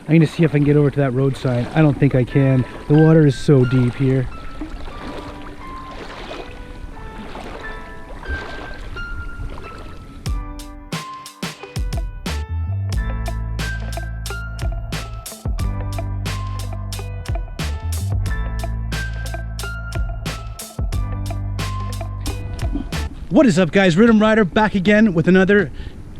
I need to see if I can get over to that roadside. I don't think I can. The water is so deep here. What is up, guys? Rhythm Rider back again with another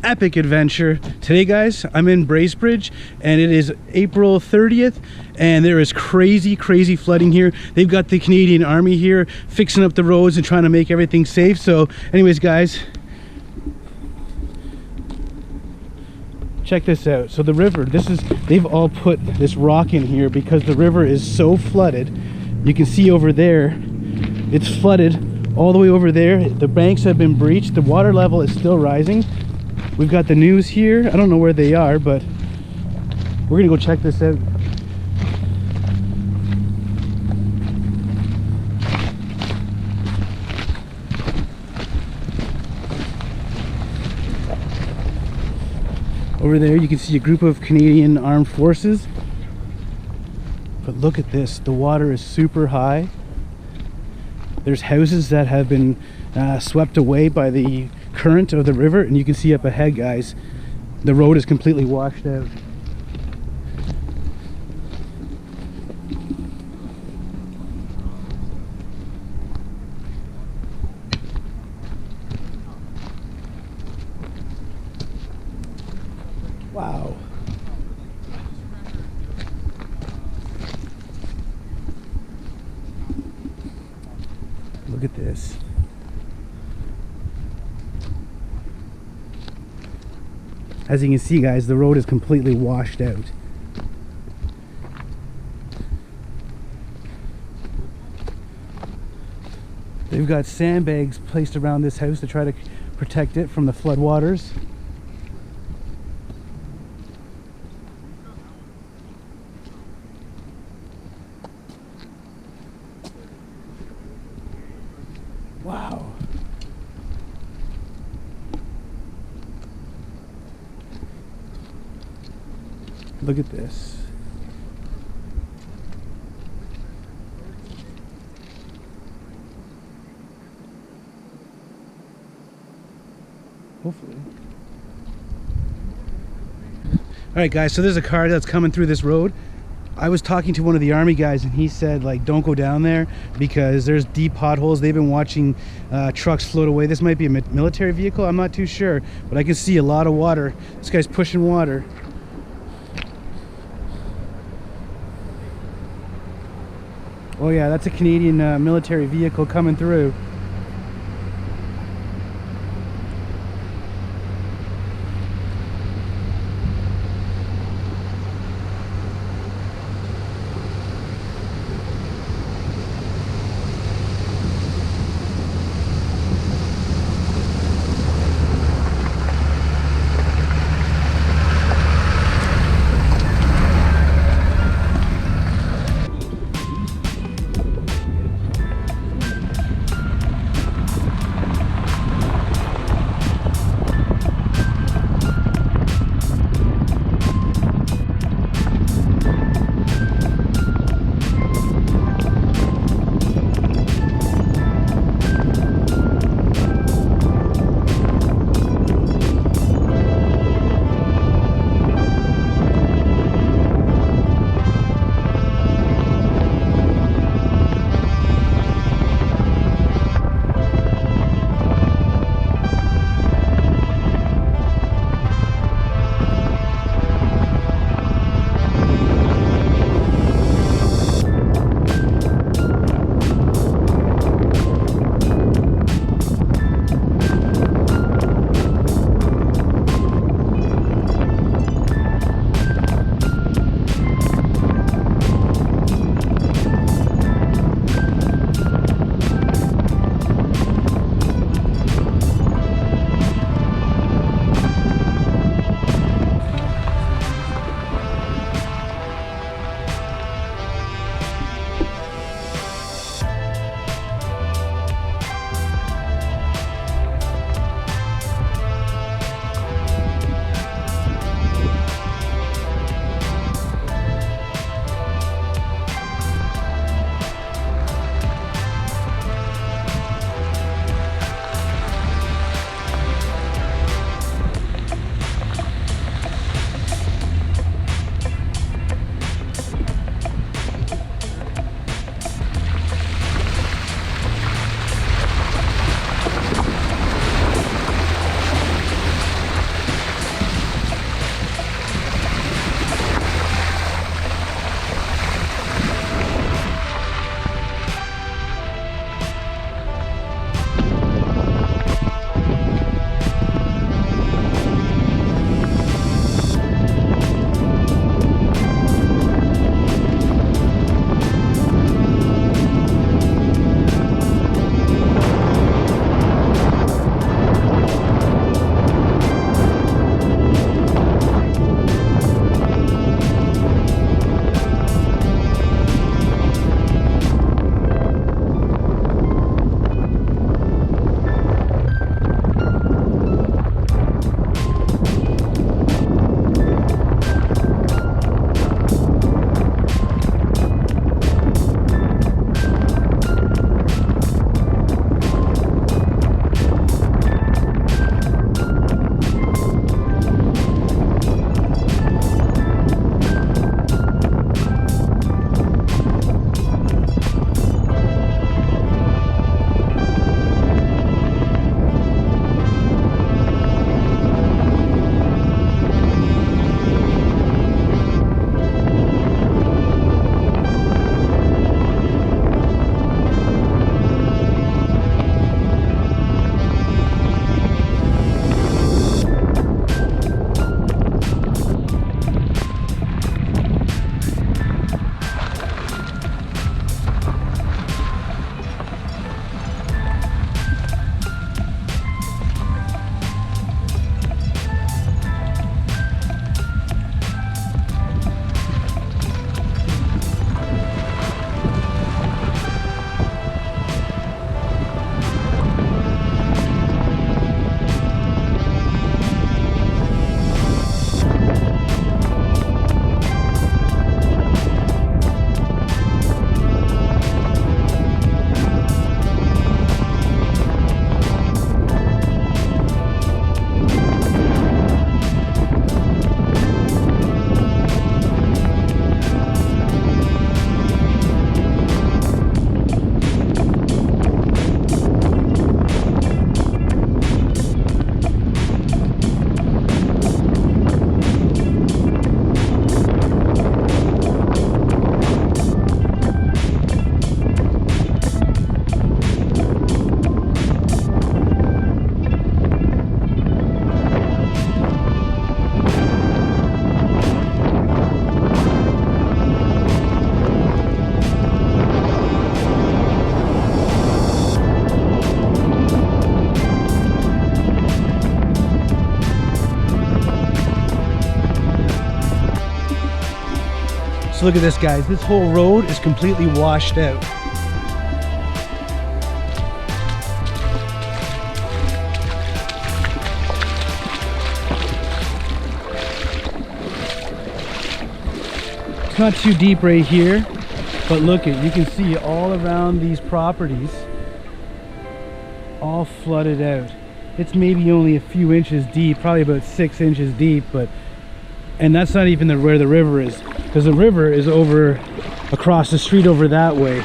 epic adventure. Today, guys, I'm in Bracebridge and it is April 30th and there is crazy flooding here. They've got the Canadian Army here fixing up the roads and trying to make everything safe. So anyways, guys, check this out. So the river, they've all put this rock in here because the river is so flooded. You can see over there, it's flooded all the way over there. The banks have been breached. The water level is still rising. We've got the news here. I don't know where they are, but we're gonna go check this out. Over there you can see a group of Canadian Armed Forces. But look at this, the water is super high. There's houses that have been swept away by the current of the river, and you can see up ahead, guys, the road is completely washed out. Wow. Look at this. As you can see, guys, the road is completely washed out. They've got sandbags placed around this house to try to protect it from the floodwaters. Wow. Look at this. Hopefully. Alright, guys, so there's a car that's coming through this road. I was talking to one of the army guys and he said, like, don't go down there because there's deep potholes. They've been watching trucks float away. This might be a military vehicle, I'm not too sure, but I can see a lot of water. This guy's pushing water. Oh yeah, that's a Canadian military vehicle coming through. So look at this, guys. This whole road is completely washed out. It's not too deep right here, but look at, you can see all around these properties, all flooded out. It's maybe only a few inches deep, probably about 6 inches deep, and that's not even where the river is, because the river is over across the street over that way.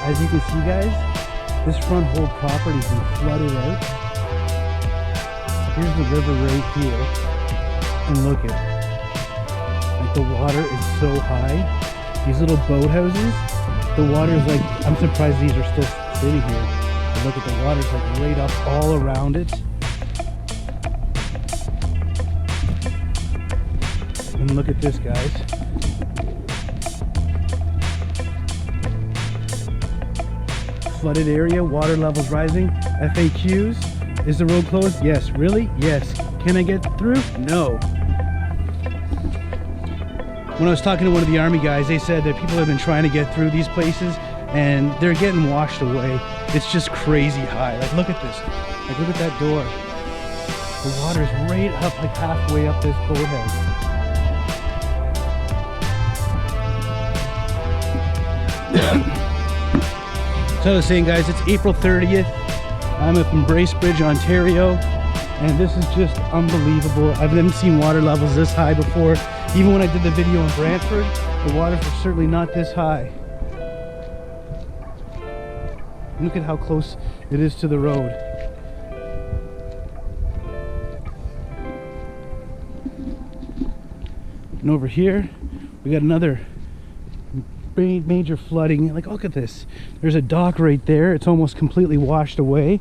As you can see, guys, this front whole property's been flooded out. Here's the river right here, and look at it. Like, the water is so high. These little boathouses, the water is like, I'm surprised these are still sitting here. But look at the water's like right up all around it. And look at this, guys. Flooded area, water levels rising. FAQs, is the road closed? Yes. Really? Yes. Can I get through? No. When I was talking to one of the army guys, they said that people have been trying to get through these places and they're getting washed away. It's just crazy high. Like, look at this. Like, look at that door. The water is right up, like halfway up this boathouse. So I was saying, guys, it's April 30th. I'm up in Bracebridge, Ontario, and this is just unbelievable. I've never seen water levels this high before. Even when I did the video in Brantford, the waters were certainly not this high. Look at how close it is to the road. And over here, we got another major flooding. Like, look at this. There's a dock right there. It's almost completely washed away.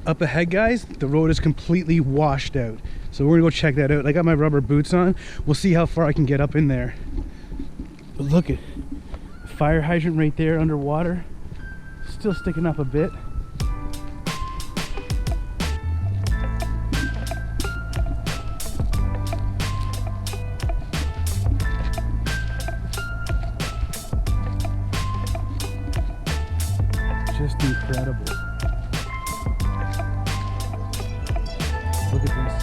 Up ahead, guys, the road is completely washed out. So we're gonna go check that out. I got my rubber boots on. We'll see how far I can get up in there. But look at the fire hydrant right there underwater. Still sticking up a bit. Just incredible. Look at this.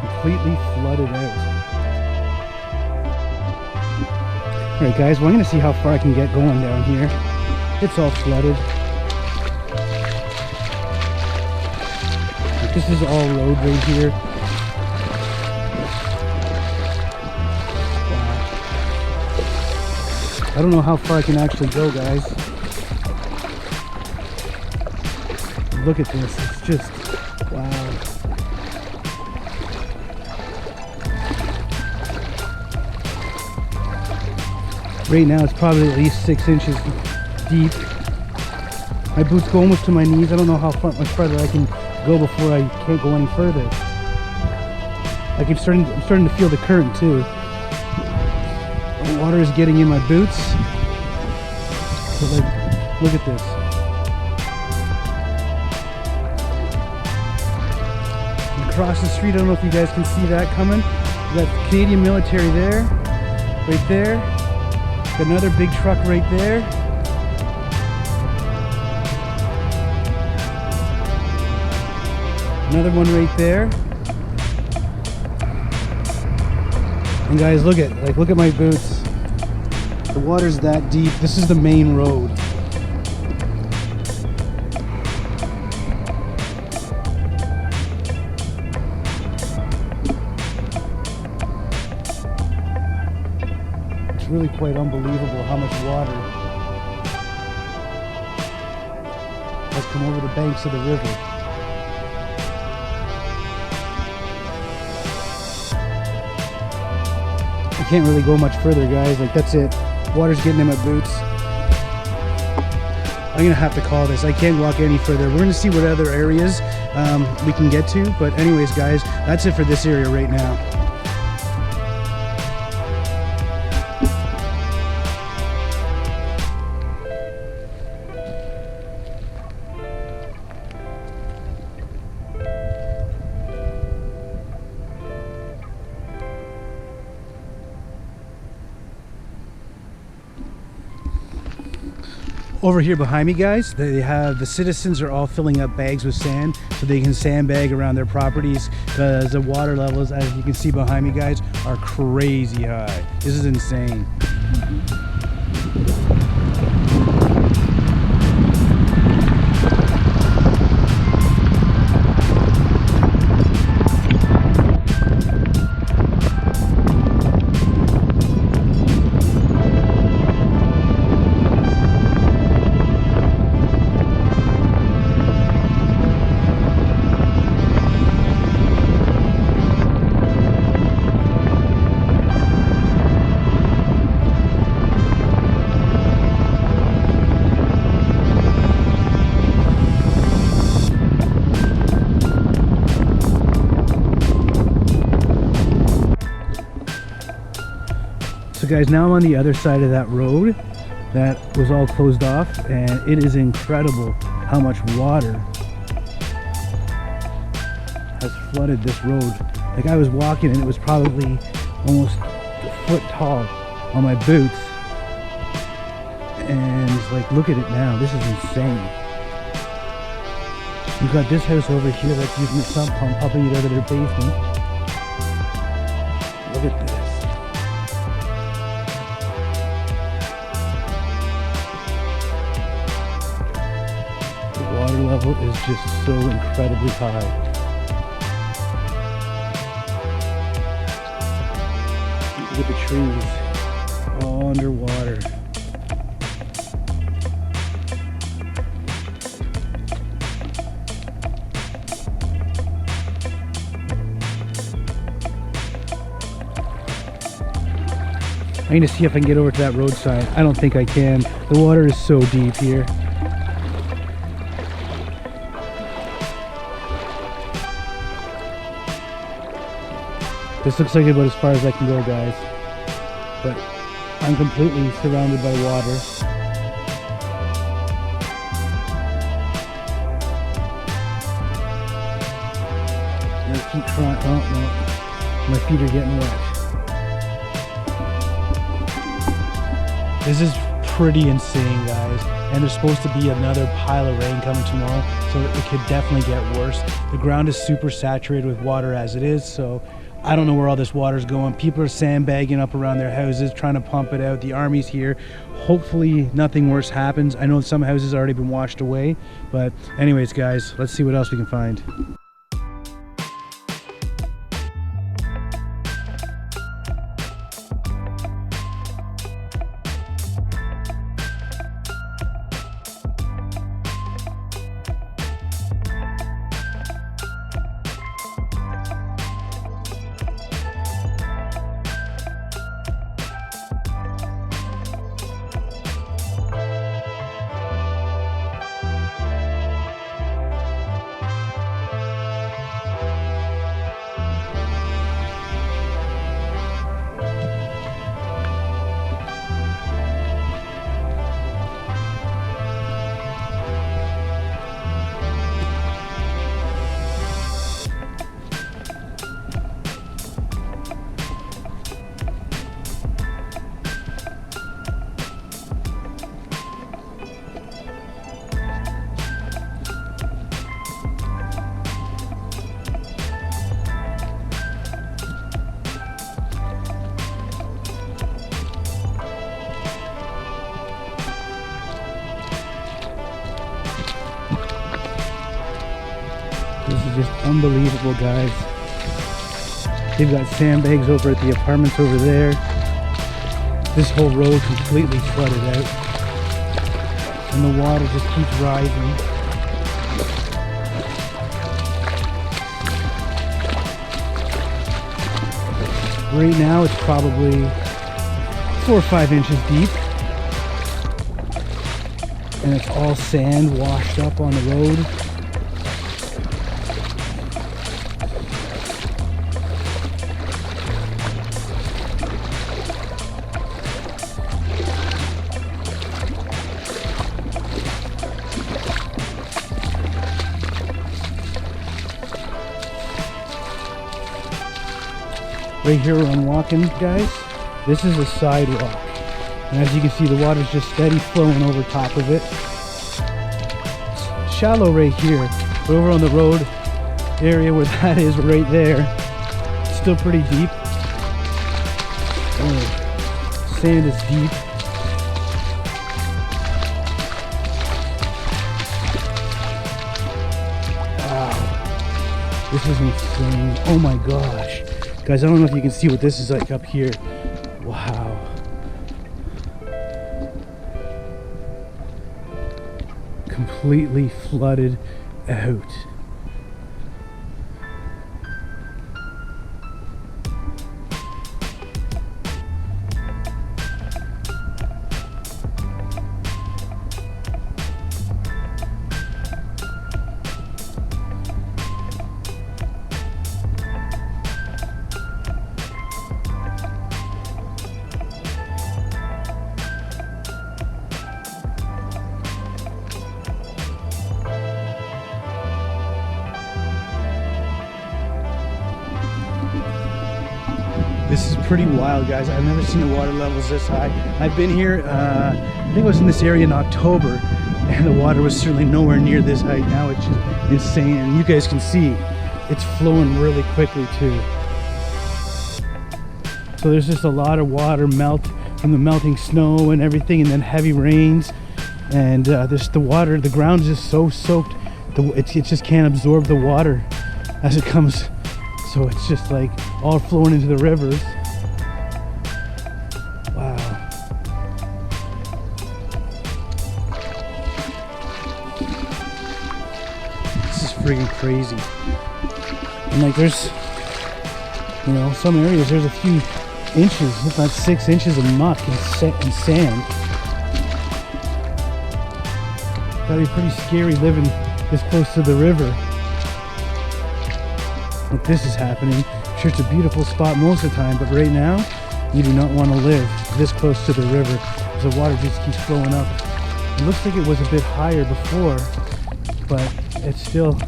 Completely flooded out. Alright, guys, well, I'm going to see how far I can get going down here. It's all flooded. Like, this is all road right here. I don't know how far I can actually go, guys. Look at this. It's just, wow. Right now it's probably at least 6 inches deep. My boots go almost to my knees. I don't know how much further I can go before I can't go any further. Like, I'm starting to feel the current too. The water is getting in my boots. So like, look at this. Across the street, I don't know if you guys can see that coming. We got the Canadian military there, right there. Got another big truck right there. Another one right there. And guys, look at my boots. The water's that deep. This is the main road. It's really quite unbelievable how much water has come over the banks of the river. I can't really go much further, guys. Like, that's it. Water's getting in my boots. I'm gonna have to call this. I can't walk any further. We're gonna see what other areas we can get to, but anyways, guys, that's it for this area right now. Over here behind me, guys, they have the citizens are all filling up bags with sand so they can sandbag around their properties, because the water levels, as you can see behind me, guys, are crazy high. This is insane. So guys, now I'm on the other side of that road that was all closed off, and it is incredible how much water has flooded this road. Like, I was walking and it was probably almost a foot tall on my boots, and like, look at it now. This is insane. You've got this house over here that's using the sump pump, pumping it out of their basement. Look at this. Water level is just so incredibly high. Look at the trees all underwater. I'm going to see if I can get over to that roadside. I don't think I can. The water is so deep here. This looks like about as far as I can go, guys, but I'm completely surrounded by water. I'm gonna keep trying. Oh no, my feet are getting wet. This is pretty insane, guys, and there's supposed to be another pile of rain coming tomorrow, so it could definitely get worse. The ground is super saturated with water as it is, so I don't know where all this water's going. People are sandbagging up around their houses, trying to pump it out. The army's here. Hopefully nothing worse happens. I know some houses have already been washed away, but anyways, guys, let's see what else we can find. is just unbelievable, guys. They've got sandbags over at the apartments over there. This whole road completely flooded out. And the water just keeps rising. Right now it's probably 4 or 5 inches deep. And it's all sand washed up on the road. Right here where I'm walking, guys, this is a sidewalk. And as you can see, the water's just steady flowing over top of it. It's shallow right here, but over on the road area where that is right there, it's still pretty deep. Oh, sand is deep. Wow. This is insane. Oh my gosh. Guys, I don't know if you can see what this is like up here. Wow. Completely flooded out. This is pretty wild, guys. I've never seen the water levels this high. I've been here, I think I was in this area in October, and the water was certainly nowhere near this height. Now it's just insane, and you guys can see it's flowing really quickly too. So there's just a lot of water melt from the melting snow and everything, and then heavy rains, and the water, the ground's just so soaked, it just can't absorb the water as it comes. So it's just like all flowing into the rivers. Wow. This is freaking crazy. And like there's, you know, some areas there's a few inches, if not 6 inches of muck and sand. Gotta be pretty scary living this close to the river. Like this is happening. I'm sure it's a beautiful spot most of the time, but right now you do not want to live this close to the river because the water just keeps flowing up. It looks like it was a bit higher before, but it still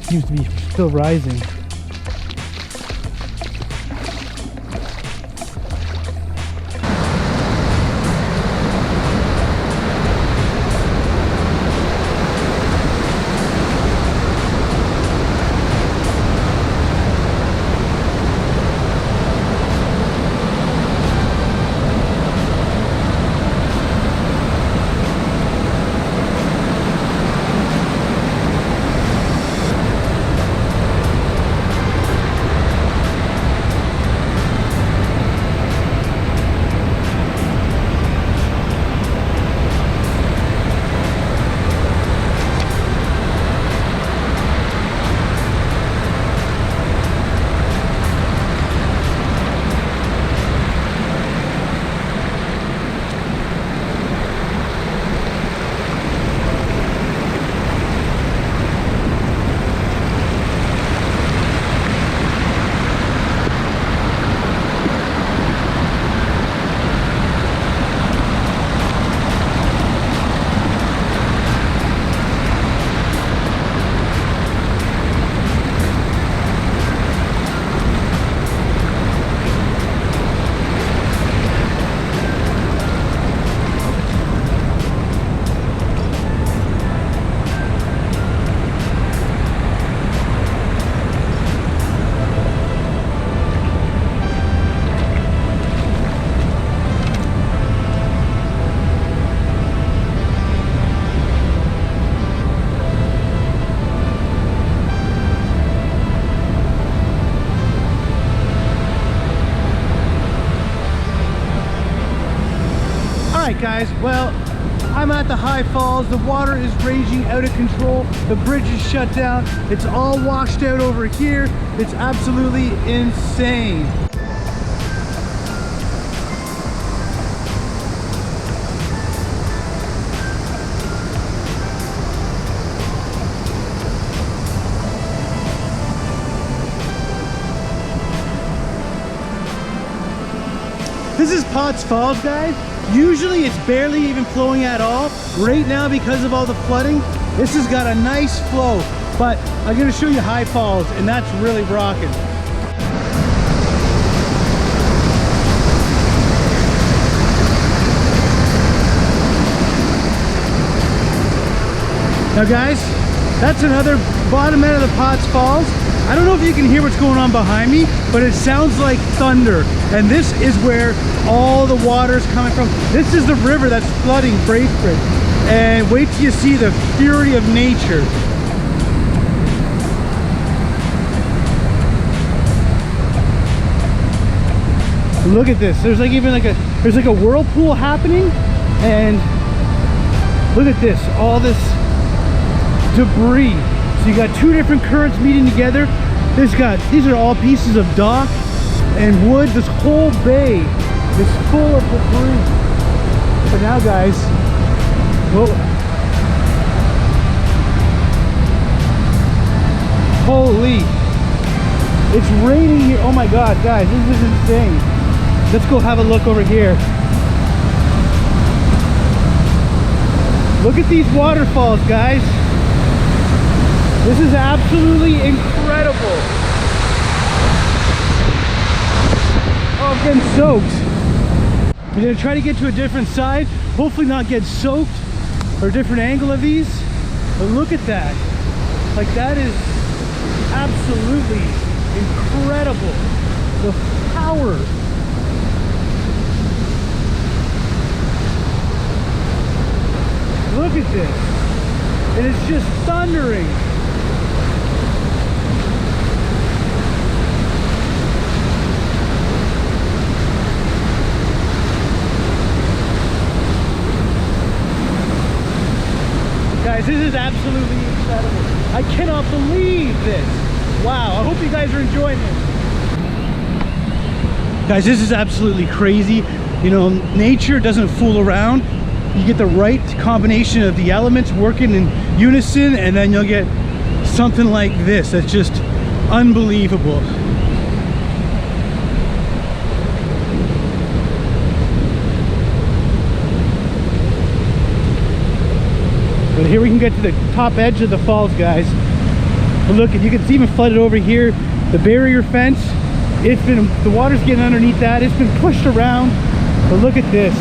seems to be still rising. guys, well, I'm at the high falls. The water is raging out of control. The bridge is shut down. It's all washed out over here. It's absolutely insane. This is Potts Falls, guys. Usually it's barely even flowing at all. Right now, because of all the flooding, this has got a nice flow. But I'm gonna show you High Falls, and that's really rocking. Now guys, that's another bottom end of the Potts Falls. I don't know if you can hear what's going on behind me, but it sounds like thunder. And this is where all the water is coming from. This is the river that's flooding Bracebridge. And wait till you see the fury of nature. Look at this. There's like even like a whirlpool happening. And look at this, all this debris. So you got two different currents meeting together. These are all pieces of dock and wood. This whole bay is full of debris. But now, guys, whoa. Holy, it's raining here. Oh my God, guys, this is insane. Let's go have a look over here. Look at these waterfalls, guys. This is absolutely incredible. Oh, I'm getting soaked. I'm gonna try to get to a different side, hopefully not get soaked, or a different angle of these. But look at that. Like, that is absolutely incredible. The power. Look at this. And it's just thundering. Guys, this is absolutely incredible. I cannot believe this. Wow, I hope you guys are enjoying this. Guys, this is absolutely crazy. You know, nature doesn't fool around. You get the right combination of the elements working in unison, and then you'll get something like this that's just unbelievable. But here we can get to the top edge of the falls, guys. But look, you can see even flooded over here. The barrier fence, the water's getting underneath that. It's been pushed around. But look at this.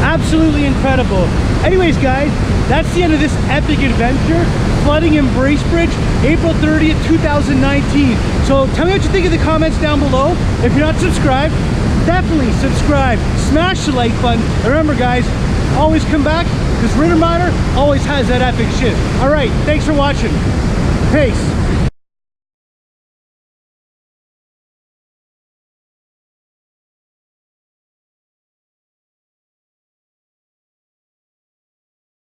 Absolutely incredible. Anyways, guys, that's the end of this epic adventure. Flooding in Bracebridge, April 30th, 2019. So tell me what you think in the comments down below. If you're not subscribed, definitely subscribe. Smash the like button. And remember, guys, always come back, because Ritter Miner always has that epic shit. All right, thanks for watching. Peace.